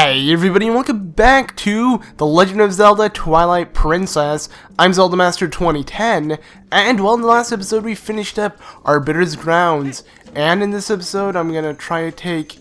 Hey everybody, and welcome back to The Legend of Zelda Twilight Princess. I'm Zelda Master 2010, and well, in the last episode we finished up Arbiter's Grounds, and in this episode I'm gonna try to take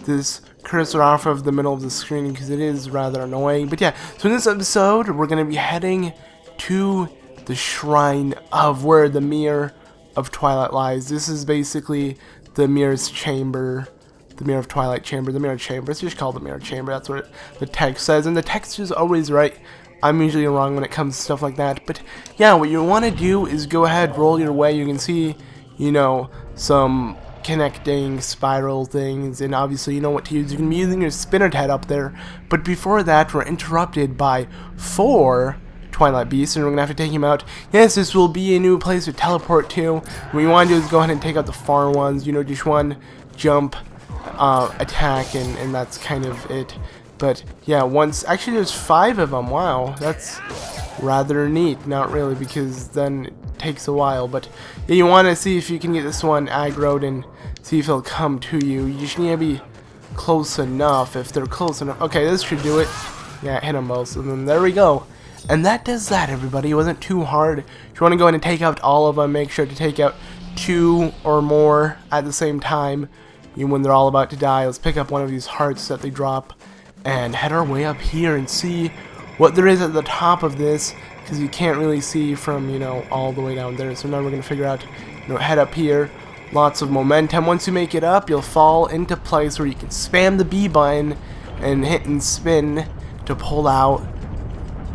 this cursor off of the middle of the screen because it is rather annoying. But yeah, so in this episode we're gonna be heading to the shrine of where the Mirror of Twilight lies. This is basically the Mirror's chamber. The Mirror of Twilight chamber, the Mirror chamber. It's just called the Mirror chamber. That's what the text says, and the text is always right. I'm usually wrong when it comes to stuff like that. But yeah, what you want to do is go ahead, roll your way. You can see, you know, some connecting spiral things, and obviously you know what to use. You can be using your spinner head up there. But before that, we're interrupted by 4 Twilight Beasts, and we're gonna have to take him out. Yes, this will be a new place to teleport to. What you want to do is go ahead and take out the far ones. You know, just one jump. Attack, and that's kind of it. But yeah, actually there's 5 of them. Wow, that's rather neat. Not really, because then it takes a while, but yeah, you want to see if you can get this one aggroed and see if he'll come to you. You just need to be close enough. If they're close enough, okay, this should do it. Yeah, hit them both, and then there we go. And that does that, everybody. It wasn't too hard. If you want to go in and take out all of them, make sure to take out 2 or more at the same time. When they're all about to die, let's pick up one of these hearts that they drop and head our way up here and see what there is at the top of this, because you can't really see from, you know, all the way down there. So now we're going to figure out, you know, head up here. Lots of momentum. Once you make it up, you'll fall into place where you can spam the B button and hit and spin to pull out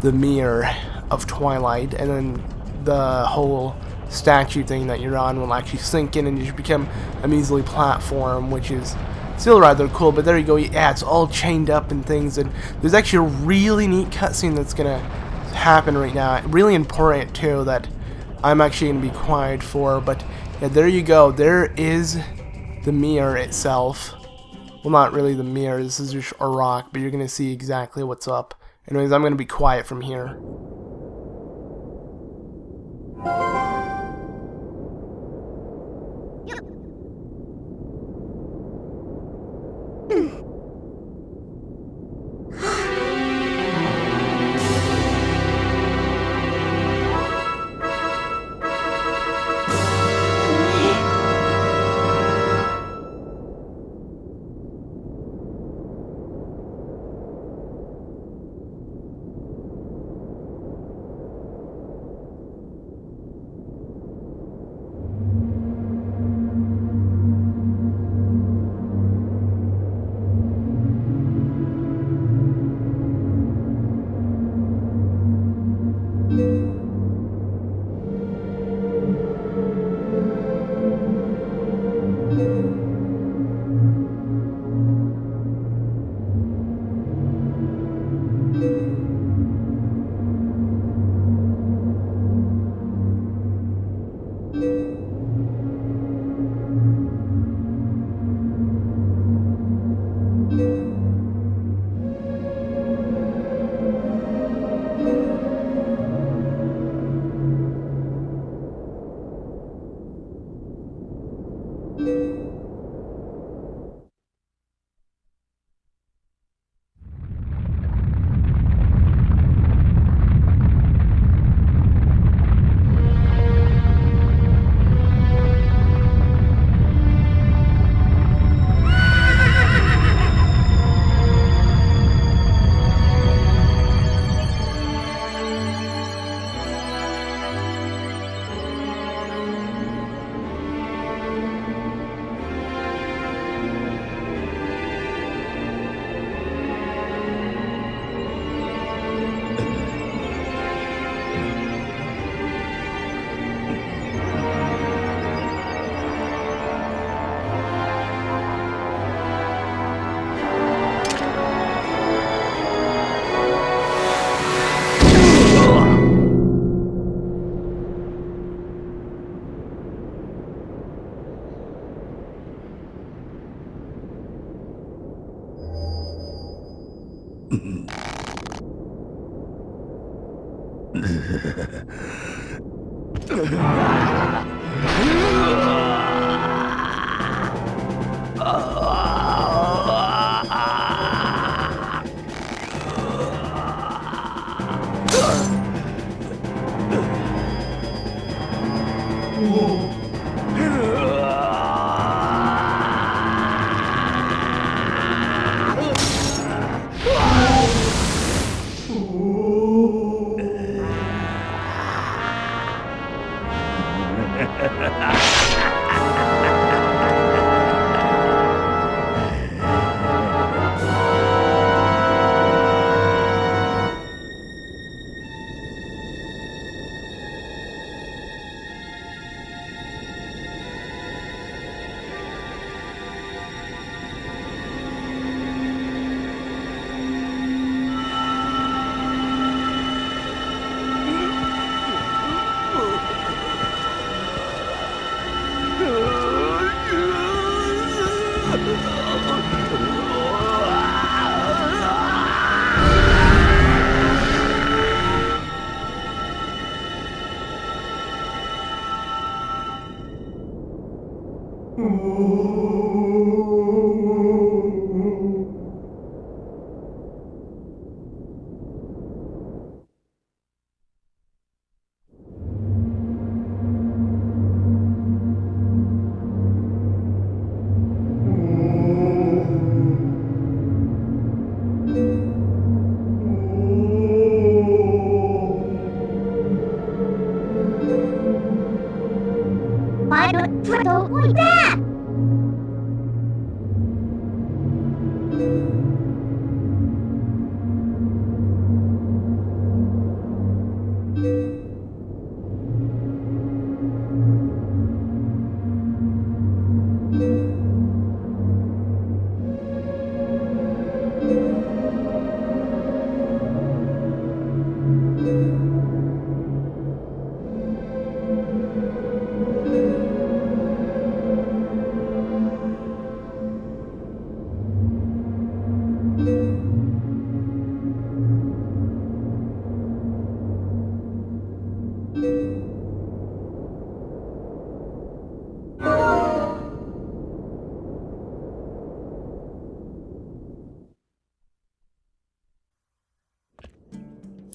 the Mirror of Twilight, and then the whole statue thing that you're on will actually sink in and you should become a measly platform, which is still rather cool. But there you go. Yeah, it's all chained up and things, and there's actually a really neat cutscene that's gonna happen right now, really important too, that I'm actually gonna be quiet for. But yeah, there you go. There is the mirror itself. Well, not really the mirror, this is just a rock, but you're gonna see exactly what's up. Anyways, I'm gonna be quiet from here.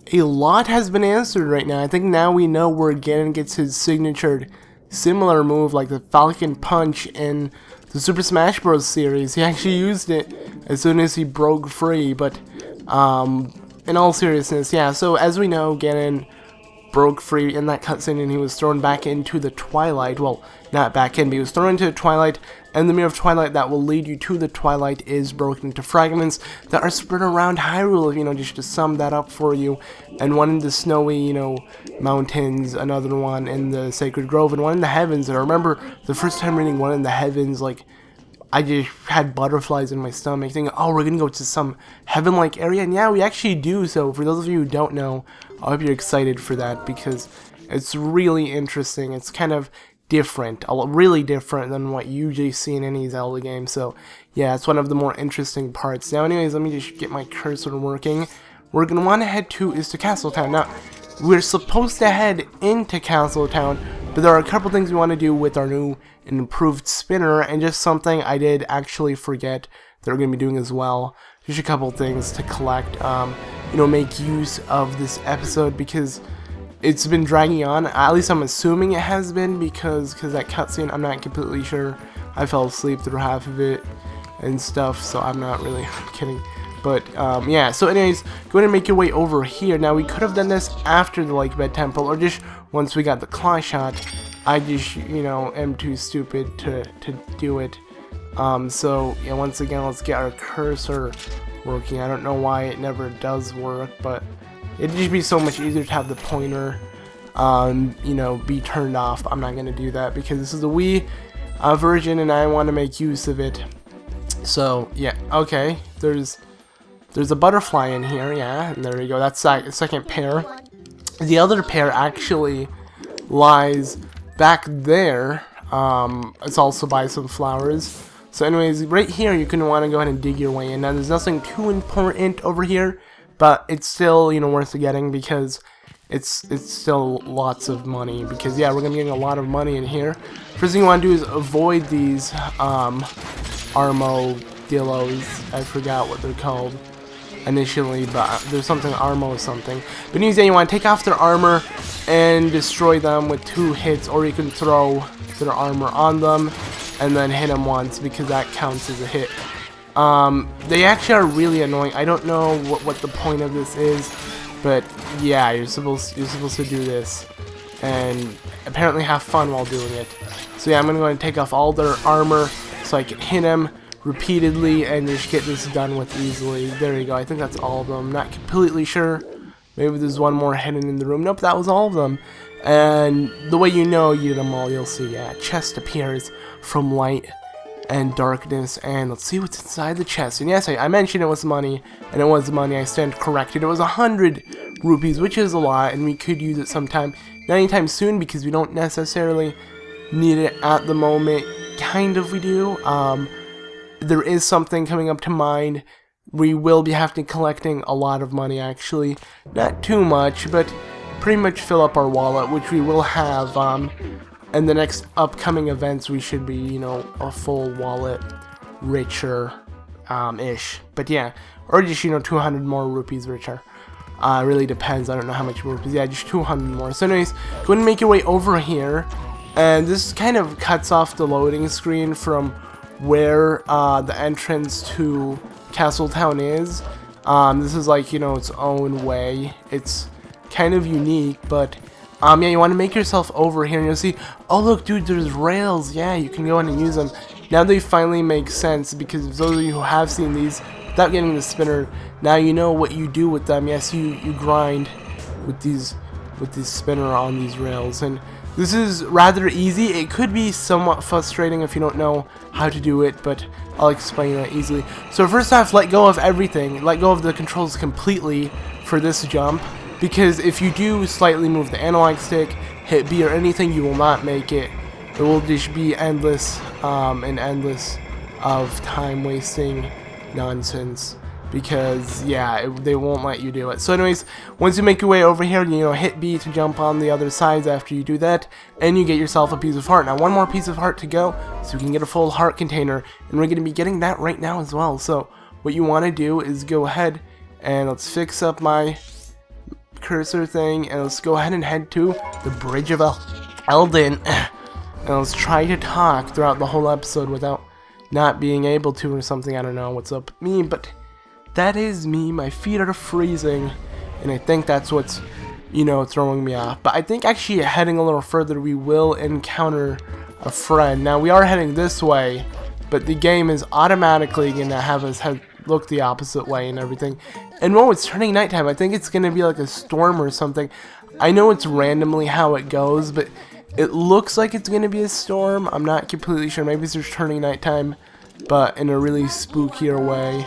A lot has been answered right now. I think now we know where Ganon gets his signatured similar move like the Falcon Punch in the Super Smash Bros. Series. He actually used it as soon as he broke free, but in all seriousness, yeah, so as we know, Ganon broke free in that cutscene and he was thrown back into the Twilight. Well, not back in, but he was thrown into the Twilight, and the Mirror of Twilight that will lead you to the Twilight is broken into fragments that are spread around Hyrule, you know, just to sum that up for you. And one in the snowy, you know, mountains, another one in the Sacred Grove, and one in the heavens. And I remember the first time reading one in the heavens, like, I just had butterflies in my stomach thinking, oh, we're gonna go to some heaven-like area, and yeah, we actually do. So for those of you who don't know, I hope you're excited for that, because it's really interesting. It's kind of different, really different than what you usually see in any Zelda game. So yeah, it's one of the more interesting parts. Now anyways, let me just get my cursor working. We're gonna want to head to Castletown. Now, we're supposed to head into Castletown, but there are a couple things we want to do with our new and improved spinner, and just something I did actually forget that we're going to be doing as well. Just a couple things to collect, you know, make use of this episode, because it's been dragging on. At least I'm assuming it has been, because that cutscene, I'm not completely sure. I fell asleep through half of it and stuff, so I'm not really I'm kidding. But yeah, so anyways, go ahead and make your way over here. Now we could have done this after the Lake Bed Temple, or just once we got the claw shot. I just, you know, am too stupid to do it. So yeah, once again, let's get our cursor working. I don't know why it never does work, but it'd just be so much easier to have the pointer, you know, be turned off. I'm not gonna do that because this is a Wii version, and I want to make use of it. So yeah, okay. There's a butterfly in here, yeah, and there you go. That's the second pair. The other pair actually lies back there. It's also by some flowers. So anyways, right here you're going to want to go ahead and dig your way in. Now there's nothing too important over here, but it's still, you know, worth getting, because it's still lots of money. Because yeah, we're going to be getting a lot of money in here. First thing you want to do is avoid these armadillos. I forgot what they're called initially, but there's something Armo something. But anyways, you want to take off their armor and destroy them with 2 hits, or you can throw their armor on them and then hit them once, because that counts as a hit. They actually are really annoying. I don't know what the point of this is, but yeah, you're supposed to do this and apparently have fun while doing it. So yeah, I'm gonna go ahead and take off all their armor so I can hit them repeatedly and just get this done with easily. There you go. I think that's all of them. Not completely sure. Maybe there's one more hidden in the room. Nope, that was all of them. And the way you know you did them all, you'll see, yeah, chest appears from light and darkness. And let's see what's inside the chest. And yes, I mentioned it was money, and it was money. I stand corrected. It was 100 rupees, which is a lot, and we could use it sometime. Not anytime soon, because we don't necessarily need it at the moment. Kind of we do. There is something coming up to mind. We will be having to collecting a lot of money, actually. Not too much, but pretty much fill up our wallet, which we will have. In the next upcoming events, we should be, you know, a full wallet richer, ish. But yeah, or just, you know, 200 more rupees richer. Really depends. I don't know how much rupees. Yeah, just 200 more. So anyways, go ahead and make your way over here. And this kind of cuts off the loading screen from where the entrance to Castletown is. This is like, you know, its own way. It's kind of unique, but yeah, you want to make yourself over here, and you'll see, oh look, dude, there's rails. Yeah, you can go in and use them. Now they finally make sense, because those of you who have seen these without getting the spinner. Now you know what you do with them. Yes, you grind with this spinner on these rails, and this is rather easy. It could be somewhat frustrating if you don't know how to do it, but I'll explain that easily. So first off, let go of everything. Let go of the controls completely for this jump, because if you do slightly move the analog stick, hit B or anything, you will not make it. It will just be endless and endless of time wasting nonsense, because yeah, they won't let you do it. So anyways, once you make your way over here, you know, hit B to jump on the other sides after you do that, and you get yourself a piece of heart. Now one more piece of heart to go, so you can get a full heart container, and we're going to be getting that right now as well. So what you want to do is go ahead and let's fix up my cursor thing, and let's go ahead and head to the Bridge of Elin. And let's try to talk throughout the whole episode without not being able to or something. I don't know what's up with me, but that is me. My feet are freezing, and I think that's what's, you know, throwing me off. But I think actually heading a little further, we will encounter a friend. Now, we are heading this way, but the game is automatically going to have us look the opposite way and everything. And whoa, it's turning nighttime. I think it's going to be like a storm or something. I know it's randomly how it goes, but it looks like it's going to be a storm. I'm not completely sure. Maybe it's just turning nighttime, but in a really spookier way.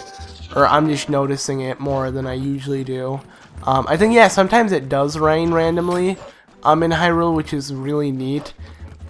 Or I'm just noticing it more than I usually do. I think, yeah, sometimes it does rain randomly in Hyrule, which is really neat.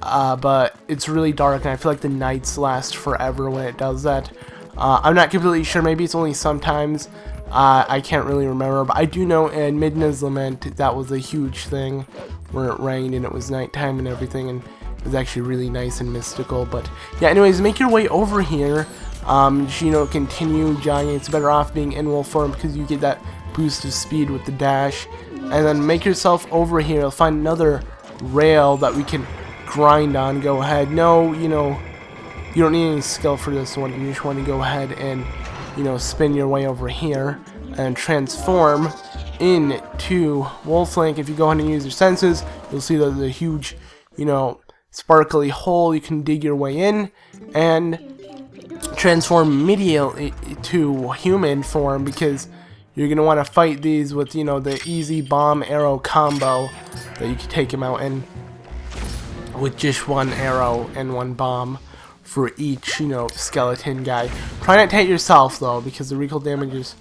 But it's really dark, and I feel like the nights last forever when it does that. I'm not completely sure. Maybe it's only sometimes. I can't really remember. But I do know in Midna's Lament, that was a huge thing, where it rained and it was nighttime and everything, and it was actually really nice and mystical. But yeah, anyways, make your way over here. Just, you know, continue jogging. It's better off being in wolf form because you get that boost of speed with the dash. And then make yourself over here. You'll find another rail that we can grind on. Go ahead. No, you know, you don't need any skill for this one. You just want to go ahead and, you know, spin your way over here and transform into Wolf Link. If you go ahead and use your senses, you'll see there's a huge, you know, sparkly hole. You can dig your way in and transform immediately to human form, because you're going to want to fight these with, you know, the easy bomb arrow combo that you can take them out in with just one arrow and one bomb for each, you know, skeleton guy. Try not to hit yourself though, because the recoil damage is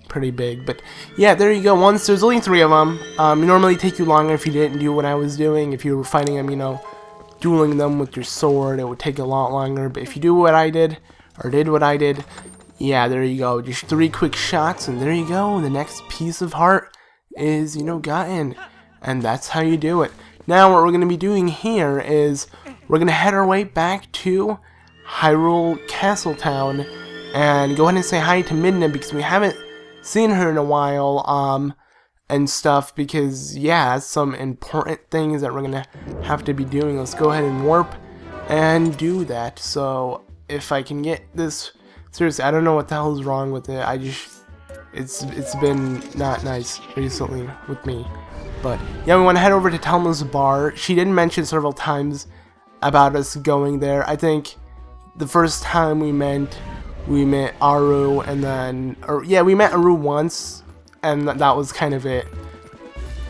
pretty big. But yeah, there you go. Once there's only 3 of them. It normally take you longer if you didn't do what I was doing. If you were fighting them, you know, dueling them with your sword, it would take a lot longer. But if you do what I did, or did what I did, yeah, there you go. Just 3 quick shots, and there you go. The next piece of heart is, you know, gotten. And that's how you do it. Now what we're going to be doing here is we're going to head our way back to Hyrule Castle Town and go ahead and say hi to Midna, because we haven't seen her in a while, and stuff, because yeah, some important things that we're gonna have to be doing. Let's go ahead and warp and do that. So if I can get this, seriously, I don't know what the hell is wrong with it. It's been not nice recently with me. But yeah, we want to head over to Telma's bar. She did mention several times about us going there. I think the first time we met Aru, and then, we met Aru once, and that was kind of it.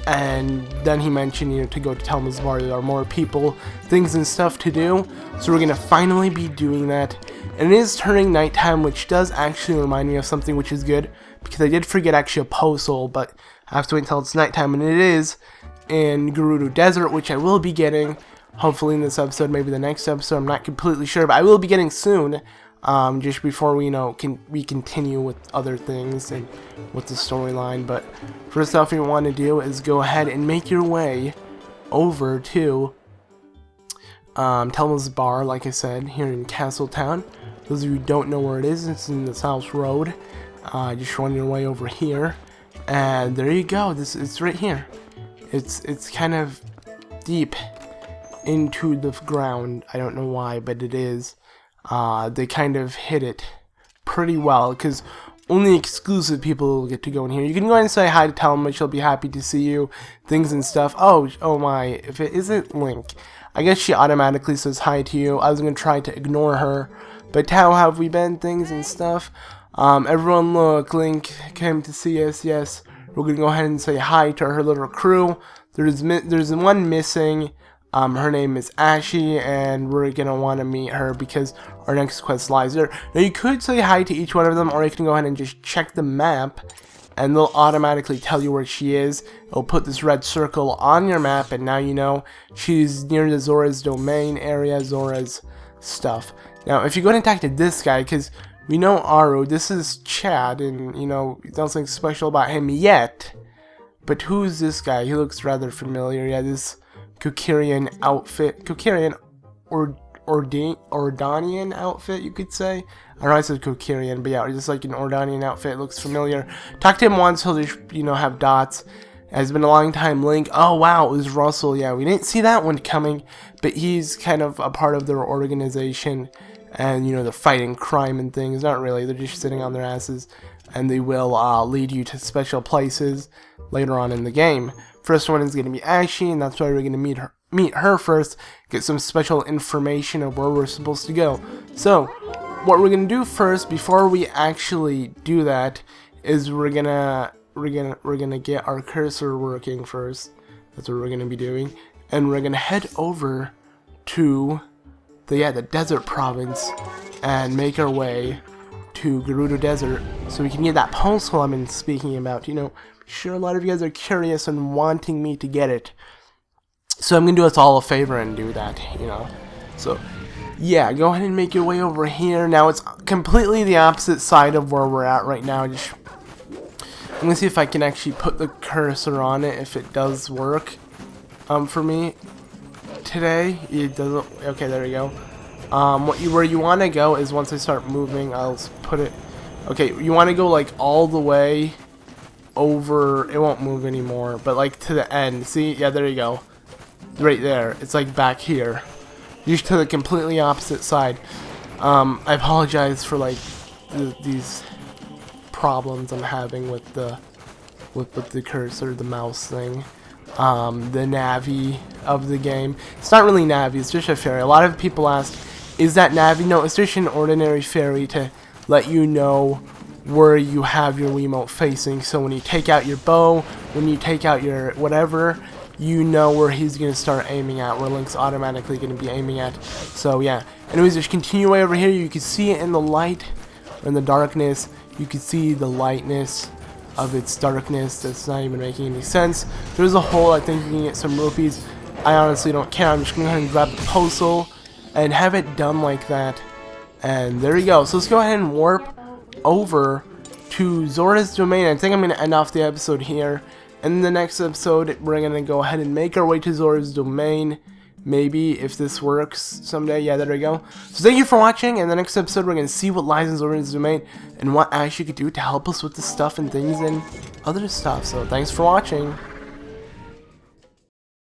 And then he mentioned, you know, to go to Telma's bar, there are more people, things and stuff to do. So we're gonna finally be doing that. And it is turning nighttime, which does actually remind me of something, which is good, because I did forget actually a Postle, but I have to wait until it's nighttime, and it is in Gerudo Desert, which I will be getting, hopefully in this episode, maybe the next episode, I'm not completely sure, but I will be getting soon, just before we, you know, we continue with other things and with the storyline. But first off, what you want to do is go ahead and make your way over to Telma's bar, like I said, here in Castle Town. Those of you who don't know where it is, it's in the South Road. Just run your way over here, and there you go. It's right here. It's kind of deep into the ground. I don't know why, but it is. They kind of hit it pretty well, because only exclusive people will get to go in here. You can go ahead and say hi to Telma. She'll be happy to see you, things and stuff. Oh my, if it isn't Link, I guess she automatically says hi to you. I was going to try to ignore her, but how have we been, things and stuff. Everyone look, Link came to see us, yes. We're gonna go ahead and say hi to her little crew. There's one missing. Her name is Ashy, and we're gonna want to meet her because our next quest lies there. Now you could say hi to each one of them, or you can go ahead and just check the map, and they'll automatically tell you where she is. It'll put this red circle on your map, and now you know she's near the Zora's domain area, Zora's stuff. Now if you go ahead and talk to this guy, because we know Aru, this is Chad, and you know, nothing special about him yet. But who's this guy? He looks rather familiar. Yeah, this Kokirian outfit, Kokirian or Ordanian outfit, you could say. I know I said Kokirian, but yeah, just like an Ordanian outfit, looks familiar. Talk to him once, he'll just, you know, have dots. It has been a long time, Link. Oh wow, it was Russell. Yeah, we didn't see that one coming, but he's kind of a part of their organization, and you know, they're fighting crime and things. Not really, they're just sitting on their asses, and they will lead you to special places later on in the game. First one is going to be Ashy, and that's why we're going to meet her first, get some special information of where we're supposed to go. So, what we're going to do first, before we actually do that, is we're gonna get our cursor working first. That's what we're going to be doing, and we're going to head over to the desert province and make our way to Gerudo Desert, so we can get that Postle I've been speaking about. You know, sure, a lot of you guys are curious and wanting me to get it, so I'm gonna do us all a favor and do that, you know. So yeah, go ahead and make your way over here. Now it's completely the opposite side of where we're at right now. I'm gonna see if I can actually put the cursor on it, if it does work for me today. It doesn't. Okay, there we go. Where you want to go is, once I start moving, I'll put it. Okay, you want to go like all the way over. It won't move anymore, but like to the end. See? Yeah, there you go. Right there. It's like back here. Just to the completely opposite side. I apologize for like these problems I'm having with the cursor, the mouse thing. The Navi of the game. It's not really Navi, it's just a fairy. A lot of people ask, is that Navi? No, it's just an ordinary fairy to let you know where you have your Wiimote facing. So when you take out your bow, when you take out your whatever, you know where he's going to start aiming at, where Link's automatically going to be aiming at. So yeah, anyways, just continue way over here. You can see it in the light, or in the darkness. You can see the lightness of its darkness. That's not even making any sense. There's a hole. I think you can get some rupees. I honestly don't care. I'm just going to go ahead and grab the Postle and have it done like that. And there you go. So let's go ahead and warp over to Zora's domain. I think I'm going to end off the episode here. In the next episode, we're going to go ahead and make our way to Zora's domain. Maybe, if this works someday. Yeah, there we go. So thank you for watching. In the next episode, we're going to see what lies in Zora's domain and what Ashley could do to help us with the stuff and things and other stuff. So thanks for watching.